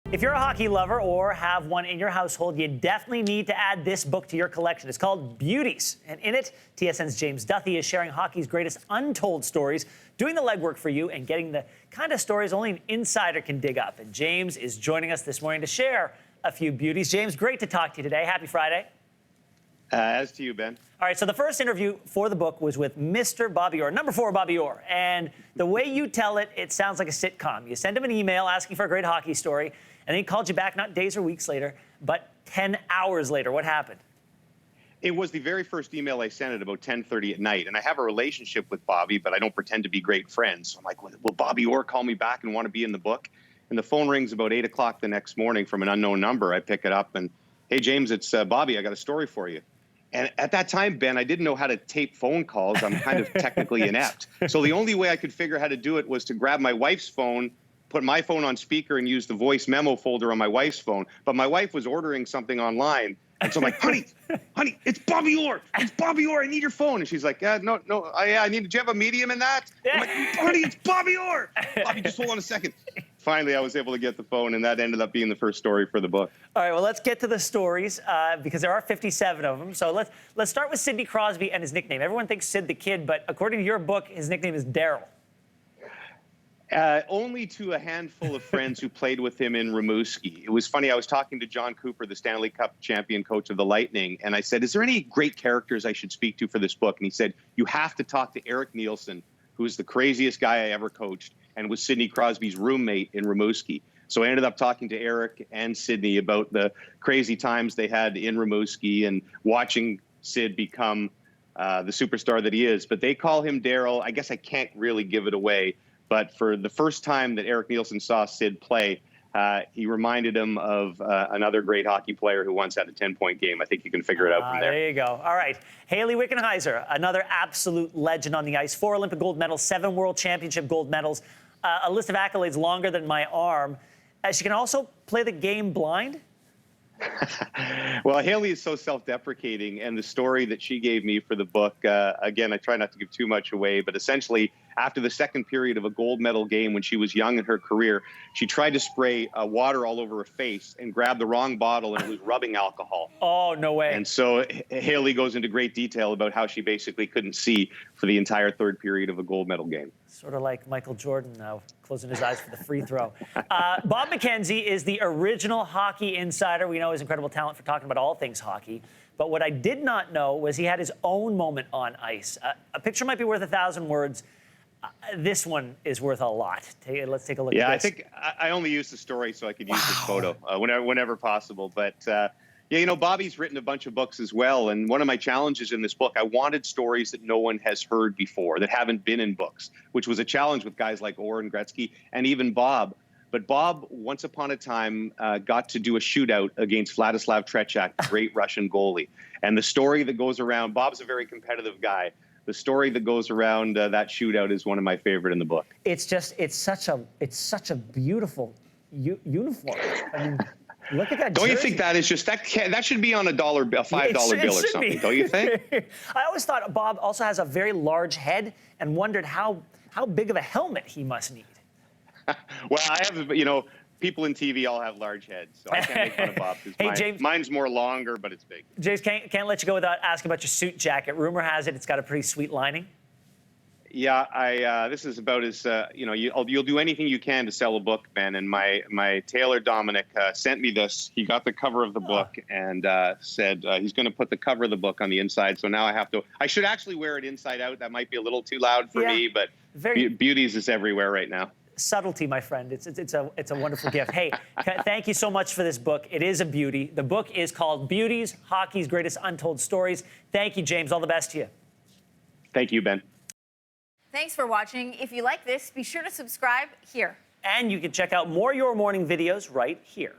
If you're a hockey lover or have one in your household, you definitely need to add this book to your collection. It's called Beauties, and in it, TSN's James Duthie is sharing hockey's greatest untold stories, doing the legwork for you and getting the kind of stories only an insider can dig up. And James is joining us this morning to share a few beauties. James, great to talk to you today. Happy Friday. As to you, Ben. All right, so the first interview for the book was with Mr. Bobby Orr, number 4 Bobby Orr. And the way you tell it, it sounds like a sitcom. You send him an email asking for a great hockey story, and then he called you back not days or weeks later, but 10 hours later. What happened? It was the very first email I sent at about 10:30 at night, and I have a relationship with Bobby, but I don't pretend to be great friends. So I'm like, will Bobby Orr call me back and want to be in the book? And the phone rings about 8 o'clock the next morning from an unknown number. I pick it up, and, hey, James, it's Bobby. I got a story for you. And at that time, Ben, I didn't know how to tape phone calls. I'm kind of technically inept. So the only way I could figure how to do it was to grab my wife's phone, put my phone on speaker, and use the voice memo folder on my wife's phone. But my wife was ordering something online. And so I'm like, honey, it's Bobby Orr. It's Bobby Orr. I need your phone. And she's like, no, I need, do you have a medium in that? I'm like, honey, it's Bobby Orr. Bobby, just hold on a second. Finally, I was able to get the phone, and that ended up being the first story for the book. All right, well, let's get to the stories because there are 57 of them. So let's start with Sidney Crosby and his nickname. Everyone thinks Sid the Kid, but according to your book, his nickname is Daryl. Only to a handful of friends who played with him in Rimouski. It was funny. I was talking to John Cooper, the Stanley Cup champion coach of the Lightning, and I said, is there any great characters I should speak to for this book? And he said, you have to talk to Eric Nielsen, who is the craziest guy I ever coached and was Sidney Crosby's roommate in Rimouski. So I ended up talking to Eric and Sidney about the crazy times they had in Rimouski and watching Sid become the superstar that he is. But they call him Daryl. I guess I can't really give it away. But for the first time that Eric Nielsen saw Sid play, he reminded him of another great hockey player who once had a 10-point game. I think you can figure it out from there. There you go. All right. Hayley Wickenheiser, another absolute legend on the ice. 4 Olympic gold medals, 7 World Championship gold medals, a list of accolades longer than my arm. She can also play the game blind. Well, Hayley is so self-deprecating, and the story that she gave me for the book, again, I try not to give too much away, but essentially after the second period of a gold medal game when she was young in her career, she tried to spray water all over her face and grabbed the wrong bottle, and it was rubbing alcohol. Oh, no way. And so Hayley goes into great detail about how she basically couldn't see for the entire third period of a gold medal game. Sort of like Michael Jordan now, closing his eyes for the free throw. Bob McKenzie is the original hockey insider. We know his incredible talent for talking about all things hockey. But what I did not know was he had his own moment on ice. A picture might be worth 1,000 words. This one is worth a lot. Let's take a look at this. Yeah, I think I only used the story so I could use this photo whenever possible. But yeah, you know, Bobby's written a bunch of books as well. And one of my challenges in this book, I wanted stories that no one has heard before, that haven't been in books, which was a challenge with guys like Orr and Gretzky and even Bob. But Bob, once upon a time, got to do a shootout against Vladislav Tretiak, the great Russian goalie. And the story that goes around, Bob's a very competitive guy. The story that goes around that shootout is one of my favorite in the book. It's such a beautiful uniform. I mean, look at that. Don't jersey. you think that is just that should be on a $5 bill or something? Don't you think? I always thought Bob also has a very large head and wondered how big of a helmet he must need. Well, I have, you know, people in TV all have large heads, so I can't make fun of Bob because mine's more longer, but it's big. James, can't let you go without asking about your suit jacket. Rumor has it it's got a pretty sweet lining. Yeah, this is about as you know, you'll do anything you can to sell a book, Ben. And my tailor Dominic sent me this. He got the cover of the book and said he's going to put the cover of the book on the inside. So now I should actually wear it inside out. That might be a little too loud for me, but Beauties is everywhere right now. Subtlety, my friend. It's a wonderful gift. Hey, thank you so much for this book. It is a beauty. The book is called Beauties, Hockey's Greatest Untold Stories. Thank you, James. All the best to you. Thank you, Ben. Thanks for watching. If you like this, be sure to subscribe here. And you can check out more Your Morning videos right here.